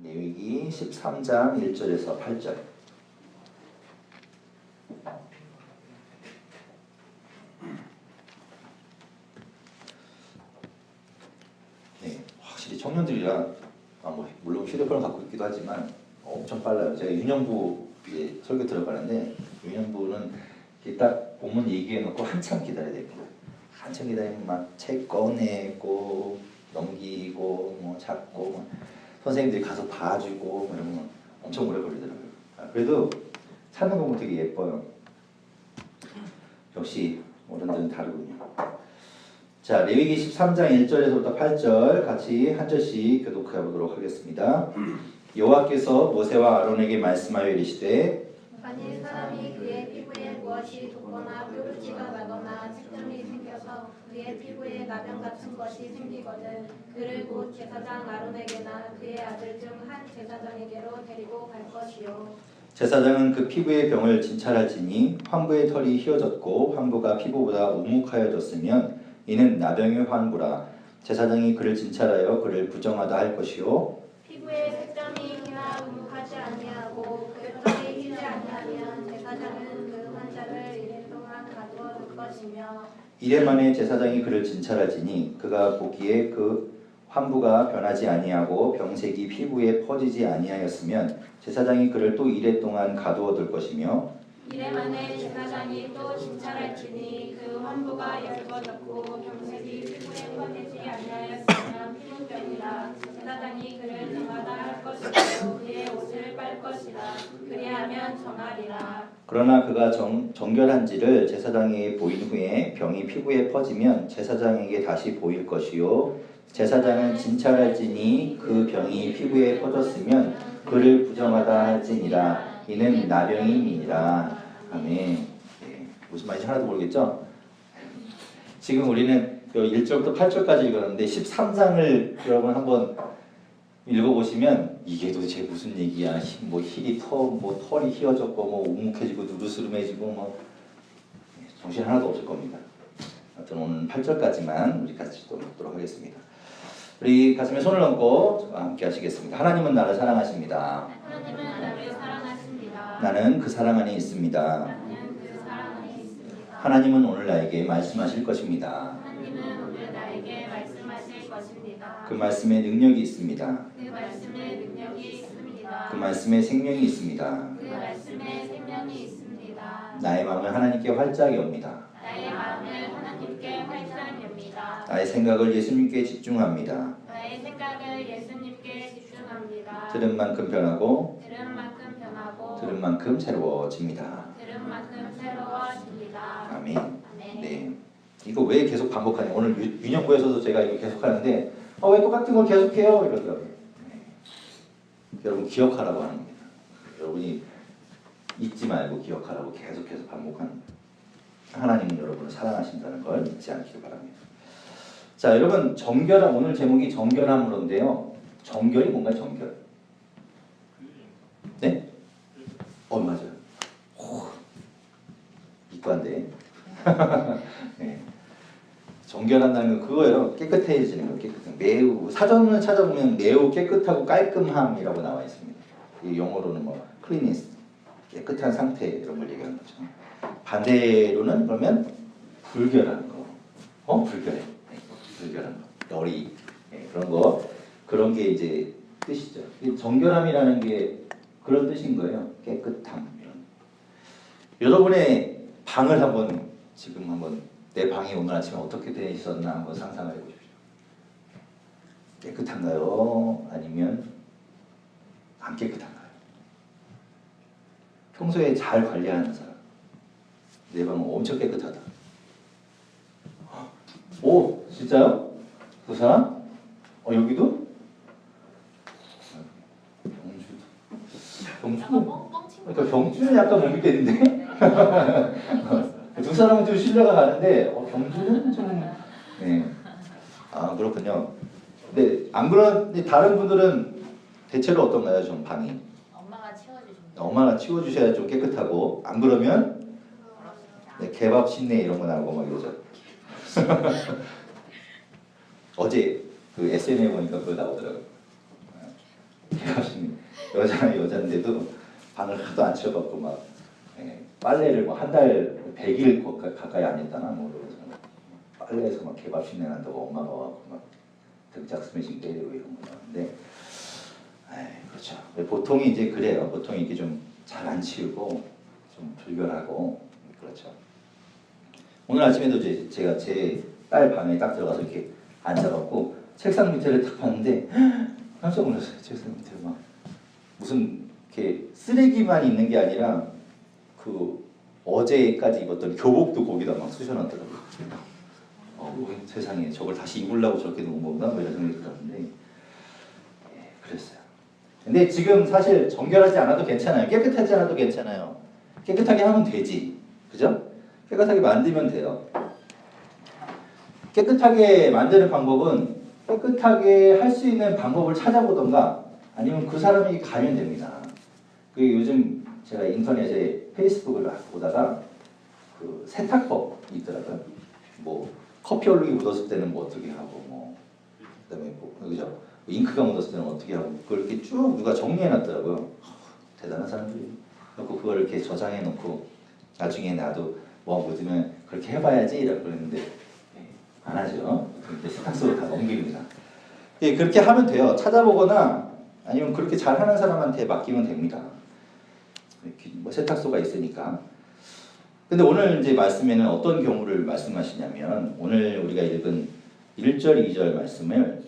레위기 13장 1절에서 8절. 네, 확실히 청년들이랑 물론 휴대폰을 갖고 있기도 하지만 엄청 빨라요. 제가 유년부에 설교 들어가는데 유년부는 딱 본문 얘기해놓고 한참 기다려야 됩니다. 한참 기다리면 막 책 꺼내고 넘기고 뭐 찾고 뭐 선생님들이 가서 봐주고 뭐 이런 거 엄청 오래 걸리더라고요. 그래도 찾는 거 보면 되게 예뻐요. 역시 어른들은 다르군요. 자, 레위기 13장 1절에서부터 8절 같이 한 절씩 교독해 보도록 하겠습니다. 여호와께서 모세와 아론에게 말씀하여 이르시되 만일 사람이 그의 피부에 무엇이 돋거나 뾰루지가 나거나 색점이 생겨서 그의 피부에 나병 같은 것이 생기거든 그를 곧 제사장 아론에게나 그의 아들 중 한 제사장에게로 데리고 갈 것이요. 제사장은 그 피부의 병을 진찰할지니 환부의 털이 휘어졌고 환부가 피부보다 우묵하여졌으면 이는 나병의 환부라. 제사장이 그를 진찰하여 그를 부정하다 할 것이요. 피부에 색점이 희나 우묵하지 아니하고 그 털이 휘지 아니하면 제사장은 그 환자를 이래 동안 가두어 둘 것이며 이래 만에 제사장이 그를 진찰할지니 그가 보기에 그 환부가 변하지 아니하고 병색이 피부에 퍼지지 아니하였으면 제사장이 그를 또 이래 동안 가두어 둘 것이며 이래 만에 제사장이 또 진찰할지니 그 환부가 엷어졌고 병색이 피부에 퍼지지 아니하였으면 피부병이라. 제사장이 그를 정하다 할 것이고 그의 옷을 빨 것이라. 그리하면 정하리라. 그러나 그가 정결한지를 제사장에게 보인 후에 병이 피부에 퍼지면 제사장에게 다시 보일 것이요. 제사장은 진찰할지니 그 병이 피부에 퍼졌으면 그를 부정하다 할지니라. 이는 나병임이니라. 아멘. 네, 무슨 말인지 하나도 모르겠죠? 지금 우리는 1절부터 8절까지 읽었는데 13장을 여러분 한번 읽어보시면 이게 도대체 무슨 얘기야? 뭐 털이 휘어졌고 뭐 우묵해지고 누르스름해지고 뭐 정신 하나도 없을 겁니다. 하여튼 오늘 8절까지만 우리 같이 또 읽도록 하겠습니다. 우리 가슴에 손을 얹고 함께 하시겠습니다. 하나님은 나를 사랑하십니다. 하나님은 나를 사랑하십니다. 나는 그 사랑 안에 있습니다. 나는 그 사랑 안에 있습니다. 하나님은 오늘 나에게 말씀하실 것입니다. 하나님은 오늘 나에게 말씀하실 것입니다. 그 말씀에 능력이 있습니다. 그 말씀에 능력이 있습니다. 그 말씀에 생명이 있습니다. 그 말씀에 생명이 있습니다. 나의 마음을 하나님께 활짝 엽니다. 나의 마음을 하나님께 활짝 엽니다. 나의 생각을 예수님께 집중합니다. 나의 생각을 예수님께 집중합니다. 들은 만큼 변하고 들은 만큼 변하고 들은 만큼 새로워집니다. 들은 만큼 새로워집니다. 아멘. 아멘. 네. 이거 왜 계속 반복하냐? 오늘 유년부에서도 제가 이거 계속 하는데 왜 똑같은 걸 계속해요? 이러더라고요. 네. 여러분 기억하라고 하는 겁니다. 여러분이 잊지 말고 기억하라고 계속해서 반복하는 거예요. 하나님은 여러분을 사랑하신다는 걸 잊지 않기를 바랍니다. 자, 여러분 정결함, 오늘 제목이 정결함으로인데요. 정결이 뭔가요? 정결. 네? 맞아요. 이과인데. 네. 정결한다는 건 그거예요. 깨끗해지는 거, 깨끗한. 매우 사전을 찾아보면 매우 깨끗하고 깔끔함이라고 나와 있습니다. 이 영어로는 뭐 cleanliness, 깨끗한 상태 이런 걸 얘기하는 거죠. 반대로는 그러면 불결한 거, 불결해, 네, 불결한 거, 열이, 네, 그런 거, 그런 게 이제 뜻이죠. 이 정결함이라는 게 그런 뜻인 거예요. 깨끗함 이런. 여러분의 방을 한번 내 방이 오늘 아침에 어떻게 되어 있었나 한번 상상해 보십시오. 깨끗한가요? 아니면 안 깨끗한가요? 평소에 잘 관리하는 사람. 내 방은 엄청 깨끗하다. 오, 진짜요? 그 사람? 여기도? 경주도? 그러니까 경주는 약간 못 믿겠는데? 두 사람은 좀 신뢰가 가는데 경주는 좀 네. 아 그렇군요. 근데 안 그런데 다른 분들은 대체로 어떤가요? 좀 방이 엄마가 치워주셔야 좀 깨끗하고 안 그러면 네, 개밥 신내 이런 거 나오고 막 이러죠. 어제 그 SNS에 보니까 그거 나오더라고요. 개밥 신내 여자인데도 방을 하도 안 치워갖고 막 빨래를 뭐 한 달 100일 가까이 안 했다나 뭐 그러면서 빨래에서 막 개밥신내 난다고 엄마가 와갖고 막 등짝 스매싱 때리고 이런 거 하는데 그렇죠. 보통이 이제 그래요. 보통 이게 좀 잘 안 치우고 좀 불결하고 그렇죠. 오늘 아침에도 제가 제 딸 방에 딱 들어가서 이렇게 앉아갖고 책상 밑에를 딱 봤는데 깜짝 놀랐어요. 책상 밑에 막 무슨 이렇게 쓰레기만 있는 게 아니라 그 어제까지 입었던 교복도 거기다 막 쑤셔놨더라고요. 세상에 저걸 다시 입으려고 저렇게 놓은 거구나 뭐 이런 생각이 들었는데 그랬어요. 근데 지금 사실 정결하지 않아도 괜찮아요. 깨끗하지 않아도 괜찮아요. 깨끗하게 하면 되지. 그죠? 깨끗하게 만들면 돼요. 깨끗하게 만드는 방법은 깨끗하게 할 수 있는 방법을 찾아보던가 아니면 그 사람이 가면 됩니다. 그 요즘 제가 인터넷에 페이스북을 보다가 그 세탁법이 있더라고요. 뭐 커피 얼룩이 묻었을 때는 뭐 어떻게 하고 뭐 그다음에 뭐 그죠? 잉크가 묻었을 때는 어떻게 하고 그걸 이렇게 쭉 누가 정리해놨더라고요. 대단한 사람들이. 그래서 그걸 이렇게 저장해놓고 나중에 나도 뭐 묻으면 그렇게 해봐야지 이라고 그랬는데 안 하죠. 세탁소로 다 넘깁니다. 그렇게 하면 돼요. 찾아보거나 아니면 그렇게 잘하는 사람한테 맡기면 됩니다. 뭐 세탁소가 있으니까. 근데 오늘 이제 말씀에는 어떤 경우를 말씀하시냐면 오늘 우리가 읽은 1절, 2절 말씀을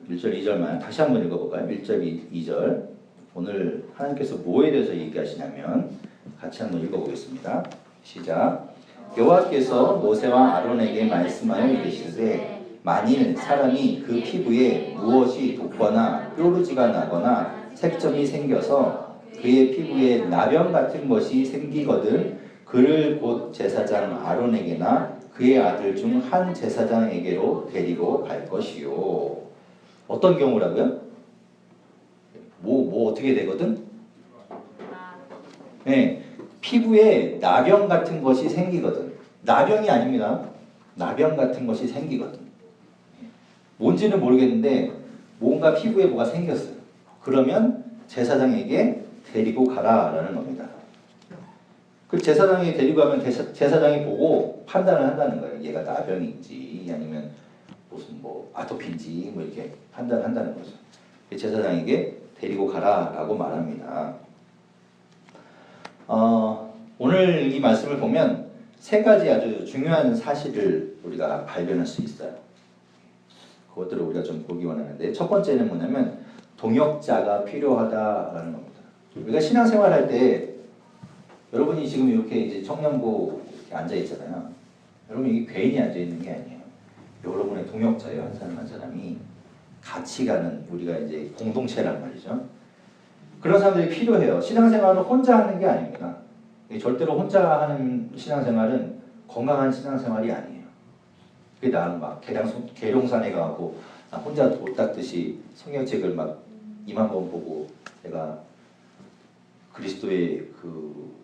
1절, 2절만 다시 한번 읽어볼까요? 1절, 2절 오늘 하나님께서 뭐에 대해서 얘기하시냐면 같이 한번 읽어보겠습니다. 시작. 여호와께서 모세와 아론에게 말씀하여 이르시되 만일 사람이 그 피부에 무엇이 돋거나 뾰루지가 나거나 색점이 생겨서 그의 피부에 나병 같은 것이 생기거든 그를 곧 제사장 아론에게나 그의 아들 중 한 제사장에게로 데리고 갈 것이요. 어떤 경우라고요? 뭐 어떻게 되거든? 네, 피부에 나병 같은 것이 생기거든. 나병이 아닙니다. 나병 같은 것이 생기거든. 뭔지는 모르겠는데 뭔가 피부에 뭐가 생겼어요. 그러면 제사장에게 데리고 가라라는 겁니다. 그 제사장이 데리고 가면 제사장이 보고 판단을 한다는 거예요. 얘가 나병인지 아니면 무슨 뭐 아토피인지 뭐 이렇게 판단한다는 거죠. 제사장에게 데리고 가라라고 말합니다. 오늘 이 말씀을 보면 세 가지 아주 중요한 사실을 우리가 발견할 수 있어요. 그것들을 우리가 좀 보기 원하는데 첫 번째는 뭐냐면 동역자가 필요하다라는 겁니다. 우리가 신앙생활 할 때 여러분이 지금 이렇게 이제 청년부 앉아 있잖아요. 여러분 이게 괜히 앉아 있는 게 아니에요. 여러분의 동역자예요. 한 사람 한 사람이 같이 가는 우리가 이제 공동체란 말이죠. 그런 사람들이 필요해요. 신앙생활은 혼자 하는 게 아닙니다. 절대로 혼자 하는 신앙생활은 건강한 신앙생활이 아니에요. 그게 나는 막 계룡산에 가고 혼자 돌 닦듯이 성경책을 막 2만 번 보고 내가 그리스도의 그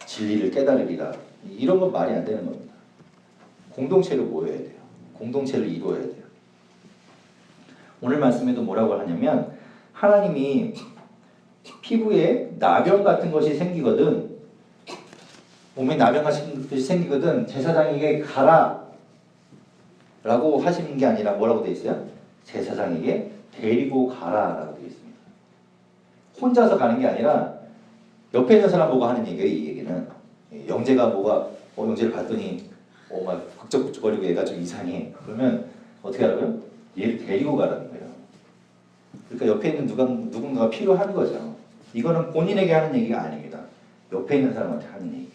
진리를 깨달으리라 이런 건 말이 안 되는 겁니다. 공동체로 모여야 돼요. 공동체를 이루어야 돼요. 오늘 말씀에도 뭐라고 하냐면 하나님이 피부에 나병 같은 것이 생기거든 몸에 나병 같은 것이 생기거든 제사장에게 가라 라고 하시는 게 아니라 뭐라고 되어 있어요? 제사장에게 데리고 가라 라고 되어 있습니다. 혼자서 가는 게 아니라 옆에 있는 사람 보고 하는 얘기예요. 이 얘기는 영재가 뭐가 영재를 봤더니 막 북적북적거리고 얘가 좀 이상해. 그러면 어떻게 하라고요? 얘를 데리고 가라는 거예요. 그러니까 옆에 있는 누군가가 필요한 거죠. 이거는 본인에게 하는 얘기가 아닙니다. 옆에 있는 사람한테 하는 얘기예요.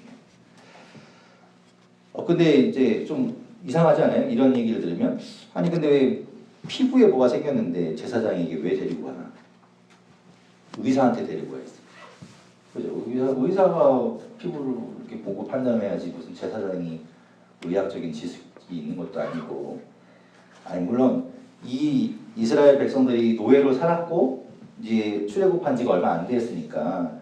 근데 이제 좀 이상하지 않아요? 이런 얘기를 들으면 아니 근데 왜 피부에 뭐가 생겼는데 제사장에게 왜 데리고 가나? 의사한테 데리고 가야지. 그죠? 의사가 피부를 이렇게 보고 판단해야지 무슨 제사장이 의학적인 지식이 있는 것도 아니고 아니 물론 이 이스라엘 백성들이 노예로 살았고 이제 출애굽한 지가 얼마 안 됐으니까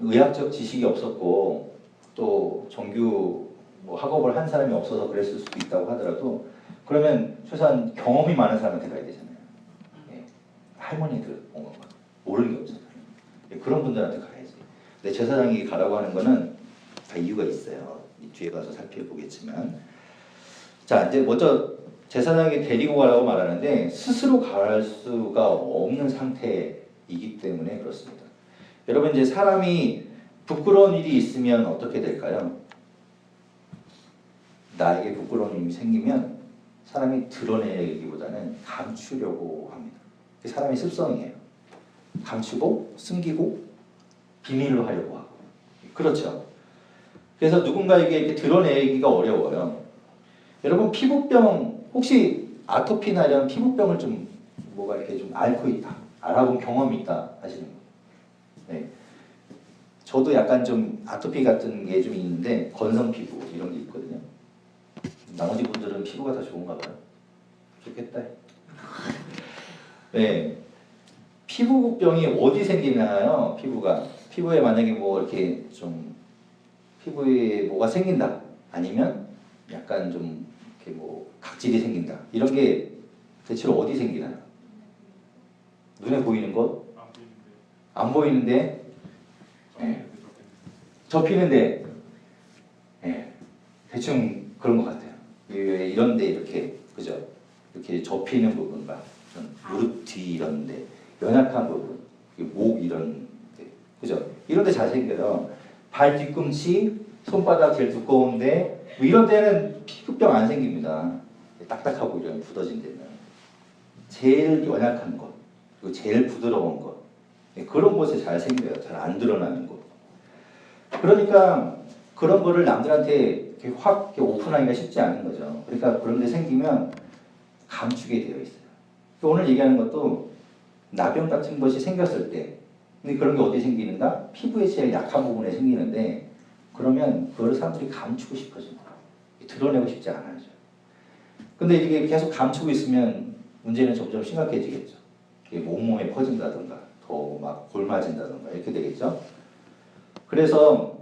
의학적 지식이 없었고 또 정규 뭐 학업을 한 사람이 없어서 그랬을 수도 있다고 하더라도 그러면 최소한 경험이 많은 사람한테 가야 되잖아요. 할머니들 모르는 게 없잖아요. 그런 분들한테 가야지. 근데 제사장이 가라고 하는 거는 다 이유가 있어요. 이 뒤에 가서 살펴보겠지만. 자, 이제 먼저 제사장에게 데리고 가라고 말하는데 스스로 갈 수가 없는 상태이기 때문에 그렇습니다. 여러분 이제 사람이 부끄러운 일이 있으면 어떻게 될까요? 나에게 부끄러운 일이 생기면 사람이 드러내기보다는 감추려고 합니다. 사람의 습성이에요. 감추고 숨기고 비밀로 하려고 하고. 그렇죠. 그래서 누군가에게 이렇게 드러내기가 어려워요. 여러분 피부병 혹시 아토피나 이런 피부병을 좀 뭐가 이렇게 좀 앓고 있다, 알아본 경험이 있다 하시는 분. 네. 저도 약간 좀 아토피 같은 게 좀 있는데 건성 피부 이런 게 있거든요. 나머지 분들은 피부가 더 좋은가 봐요. 좋겠다. 네. 피부병이 어디 생기나요? 피부에 만약에 뭐 이렇게 좀 피부에 뭐가 생긴다, 아니면 약간 좀 이렇게 뭐 각질이 생긴다, 이런 게 대체로 어디 생기나요? 눈에 보이는 것? 안 보이는데? 네. 접히는데? 네. 대충 그런 것 같아요. 이런데 이렇게, 그죠? 이렇게 접히는 부분과 무릎 뒤 이런데 연약한 부분, 목 이런데, 그죠? 이런데 잘 생겨요. 발 뒤꿈치, 손바닥 제일 두꺼운데 뭐 이런 데는 피부병 안 생깁니다. 딱딱하고 이런 굳어진 데는 제일 연약한 것, 그리고 제일 부드러운 것, 그런 곳에 잘 생겨요. 잘 안 드러나는 곳. 그러니까 그런 거를 남들한테 이렇게 확 이렇게 오픈하기가 쉽지 않은 거죠. 그러니까 그런 데 생기면 감추게 되어 있어요. 오늘 얘기하는 것도 나병 같은 것이 생겼을 때, 근데 그런 게 어디 생기는가? 피부의 제일 약한 부분에 생기는데, 그러면 그걸 사람들이 감추고 싶어진다. 드러내고 싶지 않아요. 근데 이게 계속 감추고 있으면 문제는 점점 심각해지겠죠. 몸몸에 퍼진다든가, 더 막 골마진다든가 이렇게 되겠죠. 그래서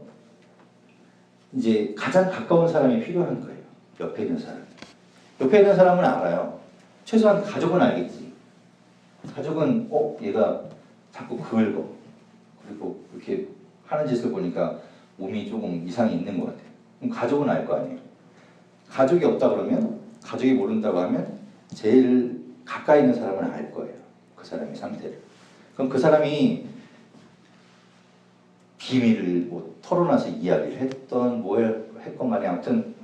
이제 가장 가까운 사람이 필요한 거예요. 옆에 있는 사람. 옆에 있는 사람은 알아요. 최소한 가족은 알겠지. 가족은 얘가 자꾸 긁어. 그리고 이렇게 하는 짓을 보니까 몸이 조금 이상이 있는 것 같아요. 그럼 가족은 알 거 아니에요. 가족이 없다 그러면, 가족이 모른다고 하면 제일 가까이 있는 사람은 알 거예요. 그 사람의 상태를. 그럼 그 사람이 비밀을 뭐 털어놔서 이야기를 했던 뭘 했건 간에 아무튼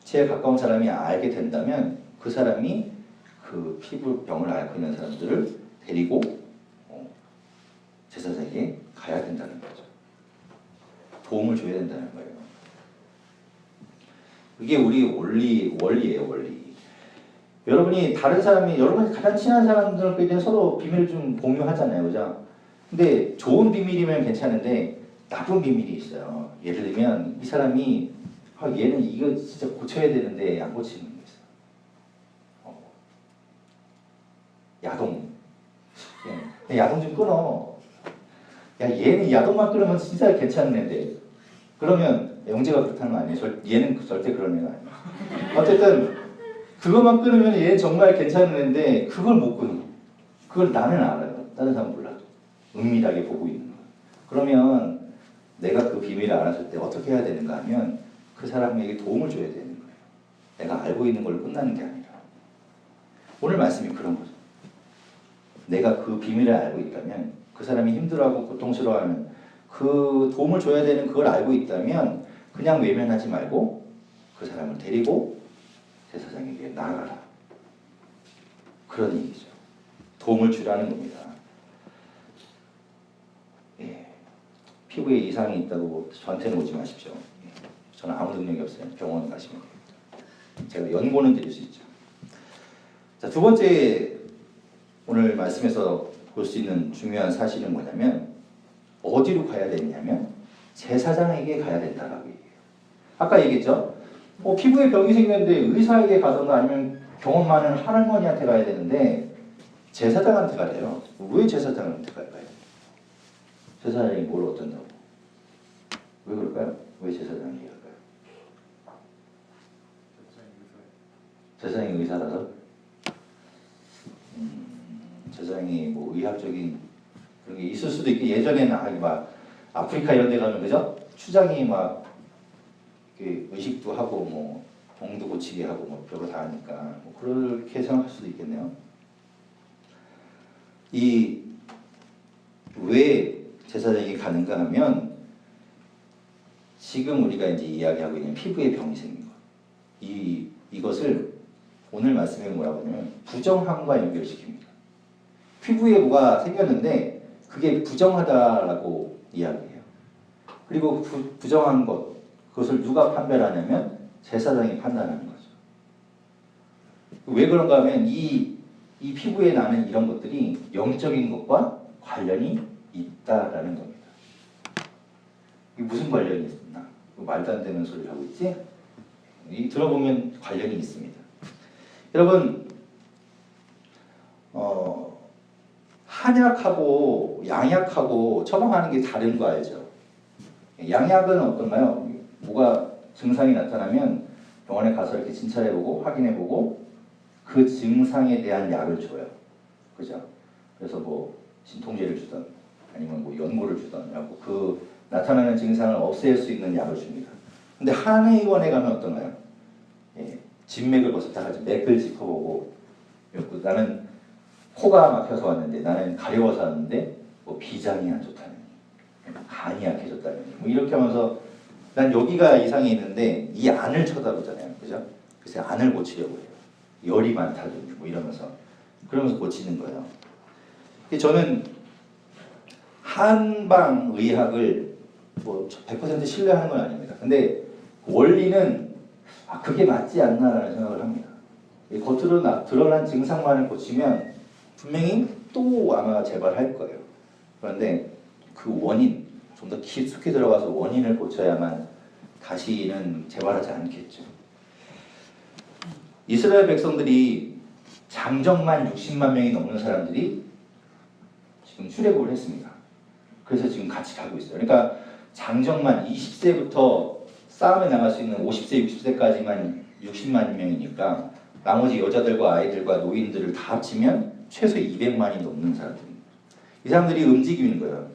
제일 가까운 사람이 알게 된다면 그 사람이 그 피부병을 앓고 있는 사람들을 데리고 제사장에게 가야 된다는 거죠. 도움을 줘야 된다는 거예요. 이게 우리 원리예요, 원리. 여러분이 다른 사람이, 여러분이 가장 친한 사람들끼리 서로 비밀을 좀 공유하잖아요, 그죠? 근데 좋은 비밀이면 괜찮은데 나쁜 비밀이 있어요. 예를 들면 이 사람이 얘는 이거 진짜 고쳐야 되는데 안 고치는 게 있어요. 야동. 야동 좀 끊어. 야, 얘는 야동만 끊으면 진짜 괜찮은 애인데. 그러면 영재가 그렇다는 거 아니에요? 얘는 절대 그런 애가 아니에요. 어쨌든 그것만 끊으면 얘는 정말 괜찮은 애인데 그걸 못 끊어. 그걸 나는 알아요. 다른 사람 몰라. 은밀하게 보고 있는 거. 그러면 내가 그 비밀을 알았을 때 어떻게 해야 되는가 하면 그 사람에게 도움을 줘야 되는 거예요. 내가 알고 있는 걸로 끝나는 게 아니라. 오늘 말씀이 그런 거죠. 내가 그 비밀을 알고 있다면, 그 사람이 힘들어하고 고통스러워하는 그 도움을 줘야 되는 그걸 알고 있다면 그냥 외면하지 말고 그 사람을 데리고 제사장에게 나아가라. 그런 얘기죠. 도움을 주라는 겁니다. 예. 피부에 이상이 있다고 저한테는 오지 마십시오. 예. 저는 아무 능력이 없어요. 병원 가시면 됩니다. 제가 연고는 드릴 수 있죠. 자, 두 번째 오늘 말씀에서 볼 수 있는 중요한 사실은 뭐냐면 어디로 가야 되냐면 제사장에게 가야 된다라고 얘기해요. 아까 얘기했죠? 피부에 병이 생겼는데 의사에게 가던가 아니면 경험 많은 할머니한테 가야 되는데 제사장한테 가래요. 왜 제사장한테 갈까요? 제사장이 뭘 어쩐다고? 왜 그럴까요? 왜 제사장이 갈까요? 제사장이 의사라서? 제사장이 뭐 의학적인 그런 게 있을 수도 있고 예전에는 막 아프리카 이런 데 가면 그죠? 추장이 막 이렇게 의식도 하고 뭐 병도 고치게 하고 뭐 별거 다 하니까 뭐 그렇게 생각할 수도 있겠네요. 이 왜 제사장이 가는가 하면 지금 우리가 이제 이야기하고 있는 피부에 병이 생긴 것. 이것을 오늘 말씀에 뭐라고 하냐면 부정함과 연결시킵니다. 피부에 뭐가 생겼는데 그게 부정하다라고 이야기해요. 그리고 부정한 것, 그것을 누가 판별하냐면 제사장이 판단하는 거죠. 왜 그런가 하면 이 피부에 나는 이런 것들이 영적인 것과 관련이 있다라는 겁니다. 이게 무슨 관련이 있나? 말도 안 되는 소리를 하고 있지? 들어보면 관련이 있습니다. 여러분, 한약하고 양약하고 처방하는 게 다른 거 알죠? 양약은 어떤가요? 뭐가 증상이 나타나면 병원에 가서 이렇게 진찰해보고 확인해보고 그 증상에 대한 약을 줘요. 그죠? 그래서 뭐 진통제를 주던 아니면 뭐 연고를 주던 하고 그 나타나는 증상을 없앨 수 있는 약을 줍니다. 근데 한의원에 가면 어떤가요? 진맥을 벌써 다 가지고 맥을 짚어보고 나는 코가 막혀서 왔는데 나는 가려워서 왔는데 뭐 비장이 안 좋다느니 간이 약해졌다느니 뭐 이렇게 하면서 난 여기가 이상이 있는데 이 안을 쳐다보잖아요. 그죠? 그래서 안을 고치려고 해요. 열이 많다든지 뭐 이러면서 그러면서 고치는 거예요. 저는 한방의학을 뭐 100% 신뢰하는 건 아닙니다. 근데 원리는 그게 맞지 않나라는 생각을 합니다. 겉으로 드러난 증상만을 고치면 분명히 또 아마 재발할 거예요. 그런데 그 원인, 좀 더 깊숙이 들어가서 원인을 고쳐야만 다시는 재발하지 않겠죠. 이스라엘 백성들이 장정만 60만 명이 넘는 사람들이 지금 출애굽을 했습니다. 그래서 지금 같이 가고 있어요. 그러니까 장정만 20세부터 싸움에 나갈 수 있는 50세, 60세까지만 60만 명이니까 나머지 여자들과 아이들과 노인들을 다 합치면 최소 200만이 넘는 사람들입니다. 이 사람들이 움직이는 거예요.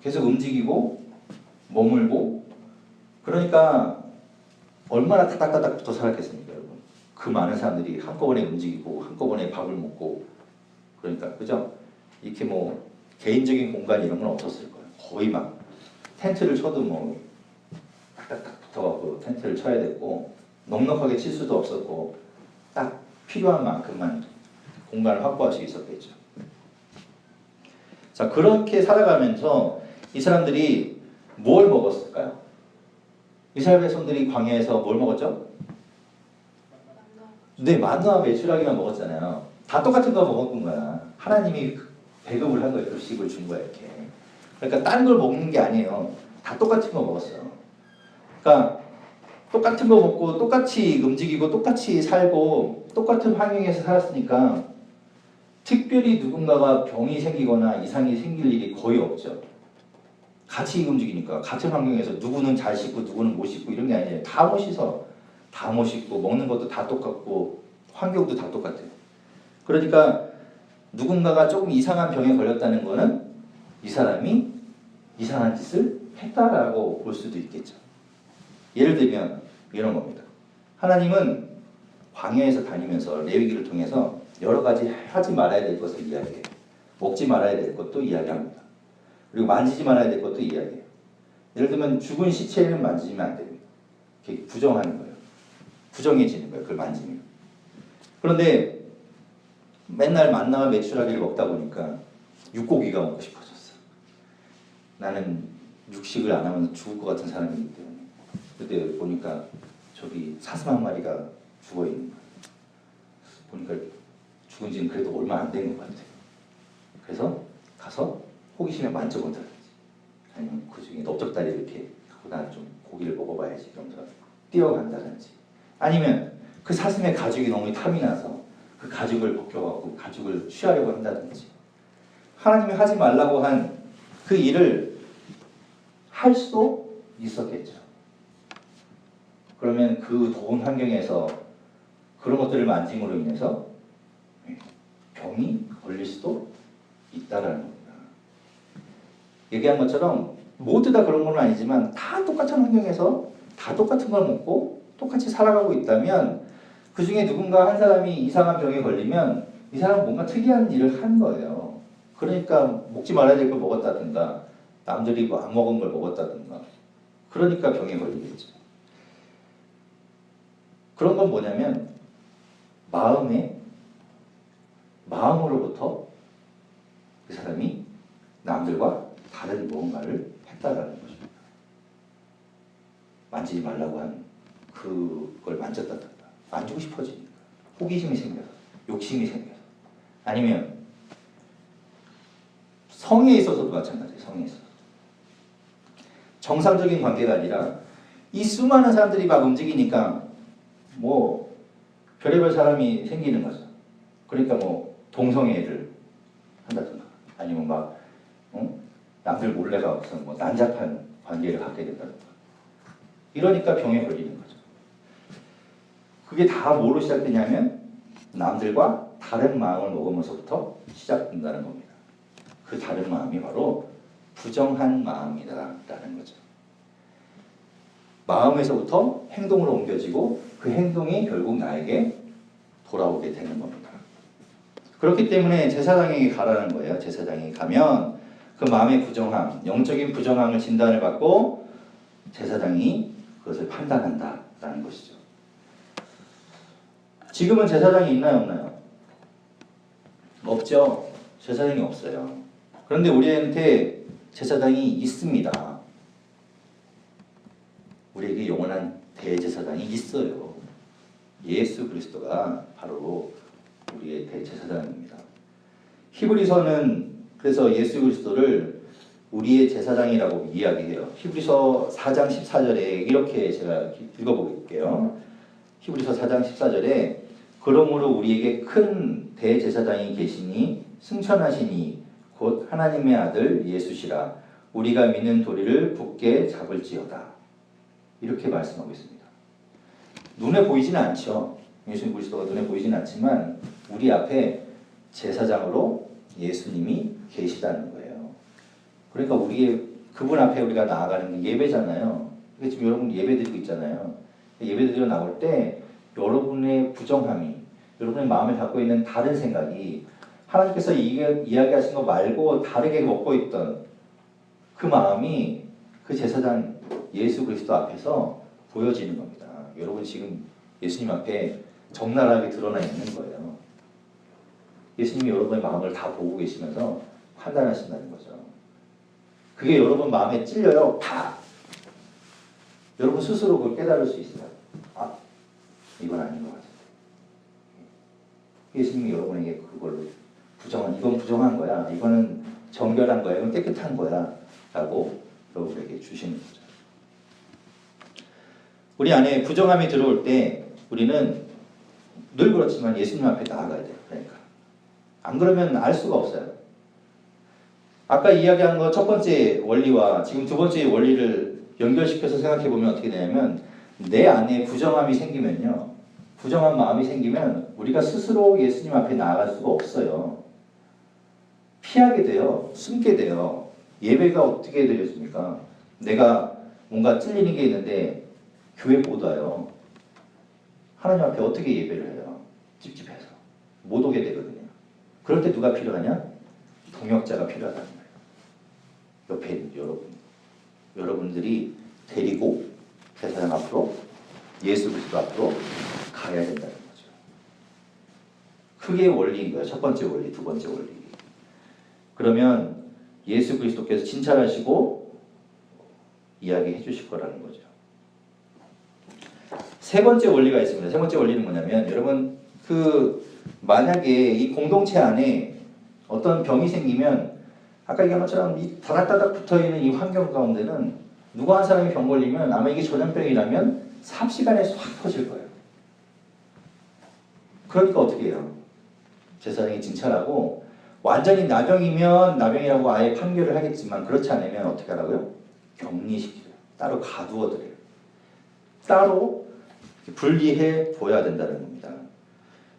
계속 움직이고 머물고 그러니까 얼마나 타닥타닥 붙어 살았겠습니까, 여러분? 그 많은 사람들이 한꺼번에 움직이고 한꺼번에 밥을 먹고 그러니까 그죠? 이렇게 뭐 개인적인 공간 이런 건 없었을 거예요. 거의 막 텐트를 쳐도 뭐 딱딱딱 붙어갖고 텐트를 쳐야 됐고 넉넉하게 칠 수도 없었고 딱 필요한 만큼만 공간을 확보할 수 있었겠죠. 자, 그렇게 살아가면서 이 사람들이 뭘 먹었을까요? 이스라엘 백성들이 광야에서 뭘 먹었죠? 네, 만나와 메추라기만 먹었잖아요. 다 똑같은 거 먹었던 거야. 하나님이 배급을 한 거예요. 급식을 준 거야, 이렇게. 그러니까 딴 걸 먹는 게 아니에요. 다 똑같은 거 먹었어요. 그러니까 똑같은 거 먹고 똑같이 움직이고 똑같이 살고 똑같은 환경에서 살았으니까 특별히 누군가가 병이 생기거나 이상이 생길 일이 거의 없죠. 같이 움직이니까 같은 환경에서 누구는 잘 씻고 누구는 못 씻고 이런 게 아니에요. 다 못 씻어. 다 못 씻고 먹는 것도 다 똑같고 환경도 다 똑같아요. 그러니까 누군가가 조금 이상한 병에 걸렸다는 거는 이 사람이 이상한 짓을 했다라고 볼 수도 있겠죠. 예를 들면 이런 겁니다. 하나님은 광야에서 다니면서 레위기를 통해서 여러 가지 하지 말아야 될 것을 이야기해요. 먹지 말아야 될 것도 이야기합니다. 그리고 만지지 말아야 될 것도 이야기해요. 예를 들면 죽은 시체는 만지면 안 됩니다. 이렇게 부정하는 거예요. 부정해지는 거예요. 그걸 만지면. 그런데 맨날 만나와 메추라기를 먹다 보니까 육고기가 먹고 싶어졌어. 나는 육식을 안 하면 죽을 것 같은 사람이기 때문에. 그때 보니까 저기 사슴 한 마리가 죽어있는 거예요. 보니까 죽은 지는 그래도 얼마 안 된 것 같아요. 그래서 가서 호기심에 만져본다든지 아니면 그 중에 넓적다리를 이렇게 하고 나 좀 고기를 먹어봐야지 이러면서 뛰어간다든지 아니면 그 사슴의 가죽이 너무 탐이 나서 그 가죽을 벗겨갖고 가죽을 취하려고 한다든지 하나님이 하지 말라고 한 그 일을 할 수도 있었겠죠. 그러면 그 더운 환경에서 그런 것들을 만짐으로 인해서 병이 걸릴 수도 있다라는 겁니다. 얘기한 것처럼 모두 다 그런 건 아니지만 다 똑같은 환경에서 다 똑같은 걸 먹고 똑같이 살아가고 있다면 그 중에 누군가 한 사람이 이상한 병에 걸리면 이 사람은 뭔가 특이한 일을 한 거예요. 그러니까 먹지 말아야 될 걸 먹었다든가 남들이 뭐 안 먹은 걸 먹었다든가 그러니까 병에 걸리겠죠. 그런 건 뭐냐면 마음으로부터 그 사람이 남들과 다른 무언가를 했다라는 것입니다. 만지지 말라고 한 그걸 만졌다든가 만지고 싶어지니까 호기심이 생겨서 욕심이 생겨서 아니면 성에 있어서도 마찬가지예요. 성에 있어서 정상적인 관계가 아니라 이 수많은 사람들이 막 움직이니까 뭐 별의별 사람이 생기는 거죠. 그러니까 뭐 동성애를 한다든가 아니면 막 남들 몰래가 없어 뭐 난잡한 관계를 갖게 된다든가 이러니까 병에 걸리는 거죠. 그게 다 뭐로 시작되냐면 남들과 다른 마음을 먹으면서부터 시작된다는 겁니다. 그 다른 마음이 바로 부정한 마음이다라는 거죠. 마음에서부터 행동으로 옮겨지고 그 행동이 결국 나에게 돌아오게 되는 겁니다. 그렇기 때문에 제사장에게 가라는 거예요. 제사장에게 가면 그 마음의 부정함, 영적인 부정함을 진단을 받고 제사장이 그것을 판단한다라는 것이죠. 지금은 제사장이 있나요, 없나요? 없죠. 제사장이 없어요. 그런데 우리한테 제사장이 있습니다. 우리에게 영원한 대제사장이 있어요. 예수 그리스도가 바로 우리의 대제사장입니다. 히브리서는 그래서 예수 그리스도를 우리의 제사장이라고 이야기해요. 히브리서 4장 14절에 이렇게 제가 읽어볼게요. 히브리서 4장 14절에 그러므로 우리에게 큰 대제사장이 계시니 승천하시니 곧 하나님의 아들 예수시라 우리가 믿는 도리를 굳게 잡을지어다. 이렇게 말씀하고 있습니다. 눈에 보이지는 않죠. 예수 그리스도가 눈에 보이지는 않지만 우리 앞에 제사장으로 예수님이 계시다는 거예요. 그러니까 그분 앞에 우리가 나아가는 게 예배잖아요. 지금 여러분 예배드리고 있잖아요. 예배드리러 나올 때 여러분의 부정함이 여러분의 마음을 갖고 있는 다른 생각이 하나님께서 이야기하신 거 말고 다르게 먹고 있던 그 마음이 그 제사장 예수 그리스도 앞에서 보여지는 겁니다. 여러분 지금 예수님 앞에 적나라하게 드러나 있는 거예요. 예수님이 여러분의 마음을 다 보고 계시면서 판단하신다는 거죠. 그게 여러분 마음에 찔려요. 다. 여러분 스스로 그걸 깨달을 수 있어요. 아, 이건 아닌 것 같아요. 예수님이 여러분에게 그걸로 이건 부정한 거야. 이거는 정결한 거야. 이건 깨끗한 거야. 라고 여러분에게 주시는 거죠. 우리 안에 부정함이 들어올 때 우리는 늘 그렇지만 예수님 앞에 나아가야 돼요. 그러니까. 안 그러면 알 수가 없어요. 아까 이야기한 거 첫 번째 원리와 지금 두 번째 원리를 연결시켜서 생각해 보면 어떻게 되냐면 내 안에 부정함이 생기면요. 부정한 마음이 생기면 우리가 스스로 예수님 앞에 나아갈 수가 없어요. 피하게 돼요. 숨게 돼요. 예배가 어떻게 드려집니까? 내가 뭔가 찔리는 게 있는데 교회 못 와요. 하나님 앞에 어떻게 예배를 해요? 찝찝해서. 못 오게 되거든요. 그럴 때 누가 필요하냐? 동역자가 필요하다는 거예요. 옆에 있는 여러분들이 데리고 제사장 앞으로 예수 그리스도 앞으로 가야 된다는 거죠. 그게 원리인 거예요. 첫 번째 원리, 두 번째 원리. 그러면 예수 그리스도께서 진찰하시고 이야기해 주실 거라는 거죠. 세 번째 원리가 있습니다. 세 번째 원리는 뭐냐면 여러분 만약에 이 공동체 안에 어떤 병이 생기면 아까 얘기한 것처럼 이 다닥다닥 붙어있는 이 환경 가운데는 누구 한 사람이 병 걸리면 아마 이게 전염병이라면 삽시간에 확 퍼질 거예요. 그러니까 어떻게 해요? 제사장이 진찰하고 완전히 나병이면 나병이라고 아예 판결을 하겠지만 그렇지 않으면 어떻게 하라고요? 격리시켜요. 따로 가두어드려요. 따로 분리해 둬야 된다는 겁니다.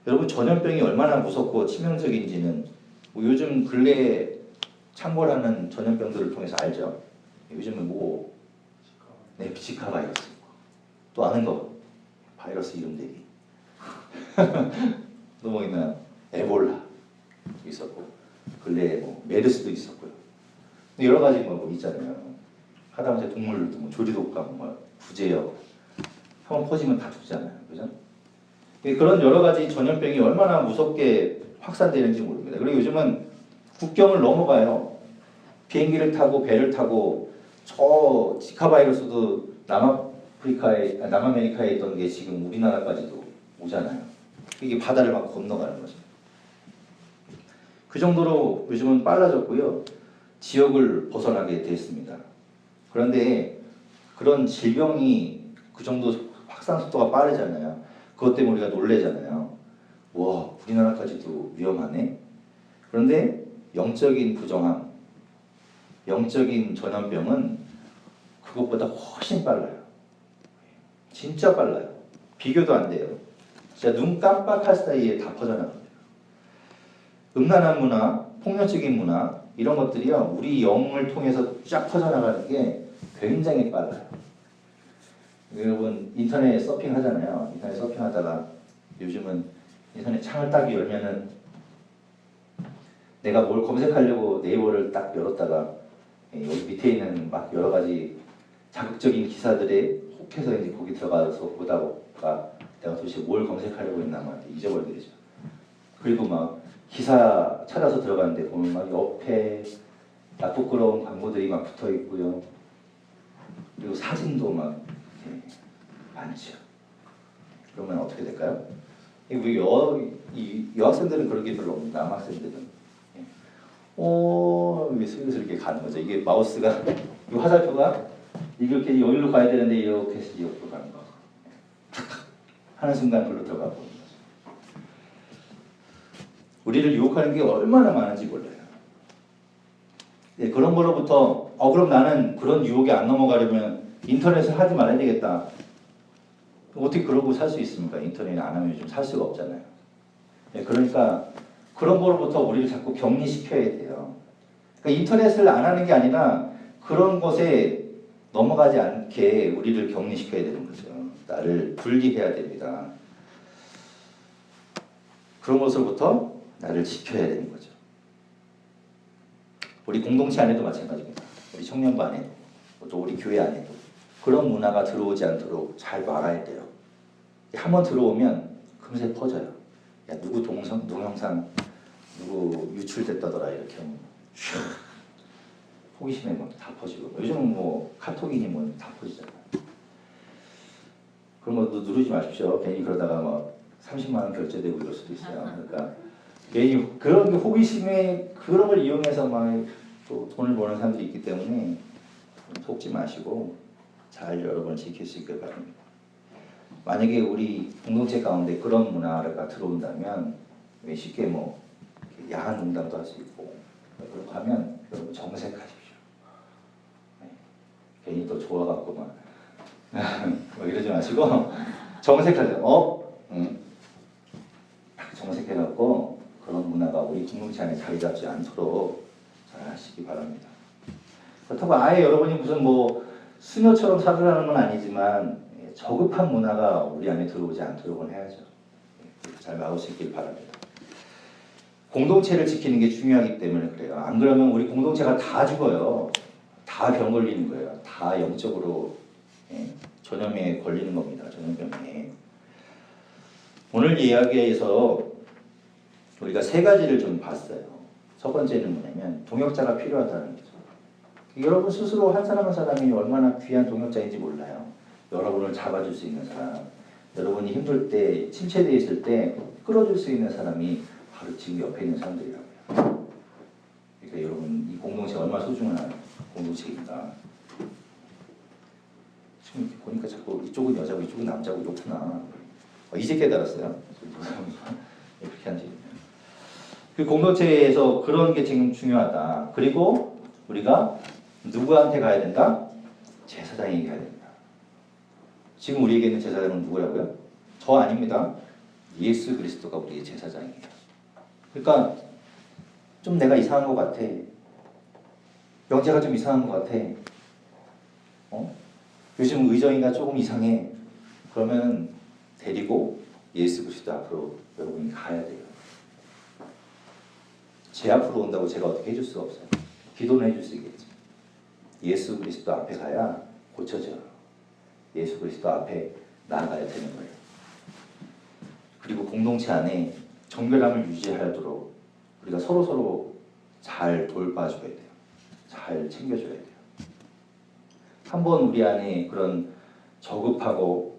여러분 전염병이 얼마나 무섭고 치명적인지는 뭐 요즘 근래에 창궐하는 전염병들을 통해서 알죠. 요즘은 뭐 지카 바이러스, 또 아는 거 바이러스 이름 대기 또 뭐 있나요? 에볼라 있었고 근래에 뭐 메르스도 있었고요. 여러 가지 뭐 있잖아요. 하다못해 동물들도 뭐 조류독감, 뭐 구제역 한번 퍼지면 다 죽잖아요, 그죠? 그런 여러 가지 전염병이 얼마나 무섭게 확산되는지 모릅니다. 그리고 요즘은 국경을 넘어가요. 비행기를 타고 배를 타고 저 지카 바이러스도 남아메리카에 있던 게 지금 우리나라까지도 오잖아요. 이게 바다를 막 건너가는 거죠. 그 정도로 요즘은 빨라졌고요. 지역을 벗어나게 됐습니다. 그런데 그런 질병이 그 정도 확산 속도가 빠르잖아요. 그것 때문에 우리가 놀래잖아요. 와, 우리나라까지도 위험하네. 그런데 영적인 부정함, 영적인 전염병은 그것보다 훨씬 빨라요. 진짜 빨라요. 비교도 안 돼요. 진짜 눈 깜빡할 사이에 다 퍼져나갑니다. 음란한 문화, 폭력적인 문화 이런 것들이요. 우리 영을 통해서 쫙 퍼져나가는 게 굉장히 빨라요. 여러분 인터넷 서핑 하잖아요. 인터넷 서핑하다가 요즘은 인터넷 창을 딱 열면은 내가 뭘 검색하려고 네이버를 딱 열었다가 여기 밑에 있는 막 여러 가지 자극적인 기사들에 혹해서 이제 거기 들어가서 보다가 내가 도대체 뭘 검색하려고 했나 막 잊어버리게 되죠. 그리고 막 기사 찾아서 들어가는데 보면 막 옆에 부끄러운 광고들이 막 붙어 있고요. 그리고 사진도 막 많죠. 그러면 어떻게 될까요? 우리 여학생들은 그런 게 별로 없는 남학생들은 왜 슬슬 이렇게 가는 거죠. 이게 마우스가 이 화살표가 이렇게 여기로 가야 되는데 이렇게 해서 옆으로 가는 거. 하는 순간 별로 들어가 버리는 거죠. 우리를 유혹하는 게 얼마나 많은지 몰라요. 네, 그런 거로부터 그럼 나는 그런 유혹에 안 넘어가려면 인터넷을 하지 말아야 되겠다. 어떻게 그러고 살 수 있습니까? 인터넷 안 하면 요즘 살 수가 없잖아요. 네, 그러니까 그런 거로부터 우리를 자꾸 격리시켜야 돼요. 그러니까 인터넷을 안 하는 게 아니라 그런 것에 넘어가지 않게 우리를 격리시켜야 되는 거죠. 나를 분리해야 됩니다. 그런 것으로부터 나를 지켜야 되는 거죠. 우리 공동체 안에도 마찬가지입니다. 우리 청년부 안에도 또 우리 교회 안에도 그런 문화가 들어오지 않도록 잘 막아야 돼요. 한번 들어오면 금세 퍼져요. 야, 누구 동영상 누구 유출됐다더라 이렇게 하면 호기심에 막 다 퍼지고 요즘은 뭐 카톡이니 뭐 다 퍼지잖아요. 그런 것도 누르지 마십시오. 괜히 그러다가 뭐 30만 원 결제되고 이럴 수도 있어요. 그러니까 괜히 그런 호기심에 그런 걸 이용해서 막 또 돈을 버는 사람들이 있기 때문에 속지 마시고 잘 여러분을 지킬 수 있길 바랍니다. 만약에 우리 공동체 가운데 그런 문화가 들어온다면 쉽게 뭐 야한 농담도 할 수 있고 그렇게 하면 여러분 정색하십시오. 네. 괜히 또 좋아갖고 막 뭐 이러지 마시고 정색하세요. 정색해갖고 그런 문화가 우리 공동체 안에 자리 잡지 않도록 잘 하시기 바랍니다. 그렇다고 아예 여러분이 무슨 뭐 수녀처럼 살으라는 건 아니지만 저급한 문화가 우리 안에 들어오지 않도록은 해야죠. 잘 막으시길 바랍니다. 공동체를 지키는 게 중요하기 때문에 그래요. 안 그러면 우리 공동체가 다 죽어요. 다 병 걸리는 거예요. 다 영적으로 전염에 걸리는 겁니다. 전염병에. 오늘 이야기에서 우리가 세 가지를 좀 봤어요. 첫 번째는 뭐냐면 동역자가 필요하다는 거죠. 여러분 스스로 한 사람 한 사람이 얼마나 귀한 동역자인지 몰라요. 여러분을 잡아줄 수 있는 사람, 여러분이 힘들 때, 침체되어 있을 때 끌어줄 수 있는 사람이 바로 지금 옆에 있는 사람들이라고요. 그러니까 여러분 이 공동체 얼마나 소중한 공동체입니다. 지금 이렇게 보니까 자꾸 이쪽은 여자고 이쪽은 남자고 이렇구나. 이제 깨달았어요. 이렇게 한지. 그 공동체에서 그런 게 지금 중요하다. 그리고 우리가 누구한테 가야 된다? 제사장에게 가야 된다. 지금 우리에게 있는 제사장은 누구라고요? 저 아닙니다. 예수 그리스도가 우리의 제사장이에요. 그러니까 좀 내가 이상한 것 같아. 영재가 좀 이상한 것 같아. 요즘 의정이가 조금 이상해. 그러면 데리고 예수 그리스도 앞으로 여러분이 가야 돼요. 제 앞으로 온다고 제가 어떻게 해줄 수가 없어요. 기도는 해줄 수 있겠지. 예수 그리스도 앞에 가야 고쳐져요. 예수 그리스도 앞에 나아가야 되는 거예요. 그리고 공동체 안에 정결함을 유지하도록 우리가 서로 잘 돌봐줘야 돼요. 잘 챙겨줘야 돼요. 한번 우리 안에 그런 저급하고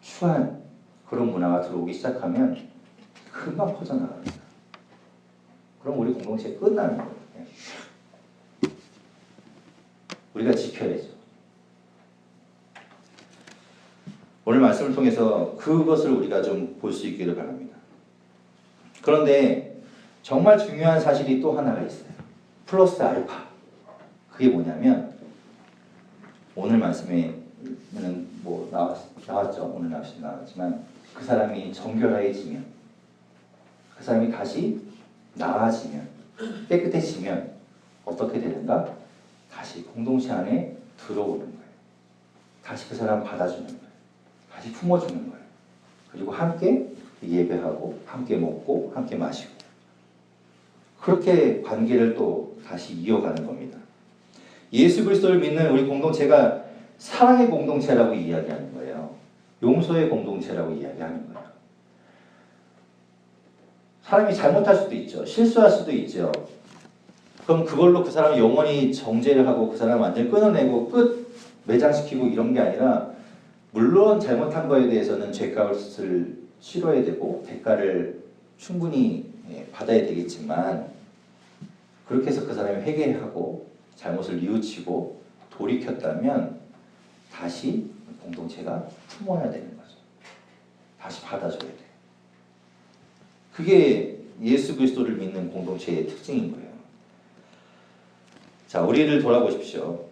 추한 그런 문화가 들어오기 시작하면 금방 퍼져나갑니다. 그럼 우리 공동체 끝나는 거예요. 우리가 지켜야죠. 오늘 말씀을 통해서 그것을 우리가 좀 볼 수 있기를 바랍니다. 그런데 정말 중요한 사실이 또 하나가 있어요. 플러스 알파. 그게 뭐냐면 오늘 말씀에는 뭐 나왔죠. 오늘 나왔지만 그 사람이 정결해지면, 그 사람이 다시 나아지면, 깨끗해지면 어떻게 되는가? 다시 공동체 안에 들어오는 거예요. 다시 그 사람 받아주는 거예요. 다시 품어주는 거예요. 그리고 함께 예배하고 함께 먹고 함께 마시고 그렇게 관계를 또 다시 이어가는 겁니다. 예수 그리스도를 믿는 우리 공동체가 사랑의 공동체라고 이야기하는 거예요. 용서의 공동체라고 이야기하는 거예요. 사람이 잘못할 수도 있죠. 실수할 수도 있죠. 그럼 그걸로 그 사람을 영원히 정죄를 하고 그 사람을 완전히 끊어내고 끝 매장시키고 이런 게 아니라 물론 잘못한 거에 대해서는 죄값을 치러야 되고 대가를 충분히 받아야 되겠지만 그렇게 해서 그 사람이 회개하고 잘못을 뉘우치고 돌이켰다면 다시 공동체가 품어야 되는 거죠. 다시 받아줘야 돼요. 그게 예수 그리스도를 믿는 공동체의 특징인 거예요. 자, 우리를 돌아보십시오.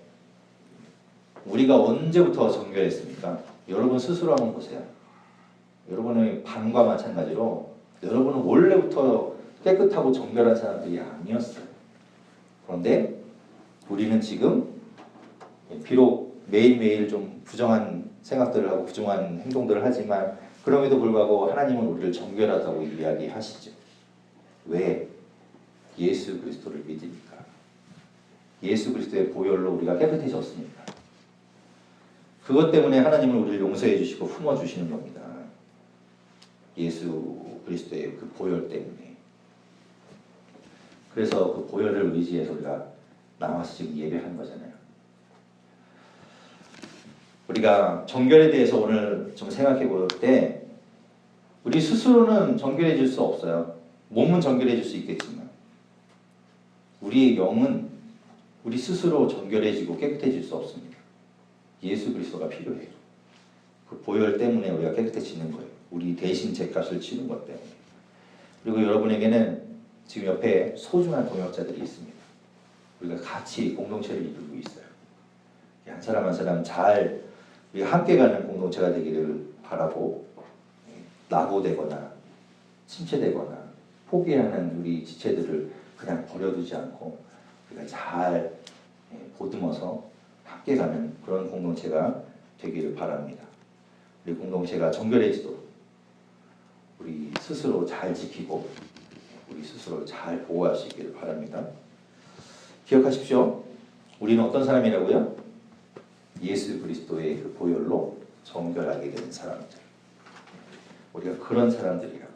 우리가 언제부터 정결했습니까? 여러분 스스로 한번 보세요. 여러분의 방과 마찬가지로 여러분은 원래부터 깨끗하고 정결한 사람들이 아니었어요. 그런데 우리는 지금 비록 매일매일 좀 부정한 생각들을 하고 부정한 행동들을 하지만 그럼에도 불구하고 하나님은 우리를 정결하다고 이야기하시죠. 왜? 예수 그리스도를 믿으니까. 예수 그리스도의 보혈로 우리가 깨끗해졌으니까. 그것 때문에 하나님은 우리를 용서해 주시고 품어 주시는 겁니다. 예수 그리스도의 그 보혈 때문에. 그래서 그 보혈을 의지해서 우리가 나와서 지금 예배하는 거잖아요. 우리가 정결에 대해서 오늘 좀 생각해 볼 때 우리 스스로는 정결해 줄 수 없어요. 몸은 정결해 줄 수 있겠지만 우리의 영은 우리 스스로 정결해지고 깨끗해질 수 없습니다. 예수 그리스도가 필요해요. 그 보혈 때문에 우리가 깨끗해지는 거예요. 우리 대신 죄값을 치는 것 때문에. 그리고 여러분에게는 지금 옆에 소중한 동역자들이 있습니다. 우리가 같이 공동체를 이루고 있어요. 한 사람 한 사람 잘 우리가 함께 가는 공동체가 되기를 바라고 낙오되거나 침체되거나 포기하는 우리 지체들을 그냥 버려두지 않고 우리가 잘 보듬어서 함께 가는 그런 공동체가 되기를 바랍니다. 우리 공동체가 정결해지도록 우리 스스로 잘 지키고 우리 스스로 잘 보호할 수 있기를 바랍니다. 기억하십시오. 우리는 어떤 사람이라고요? 예수 그리스도의 그 보혈로 정결하게 된 사람들. 우리가 그런 사람들이라고.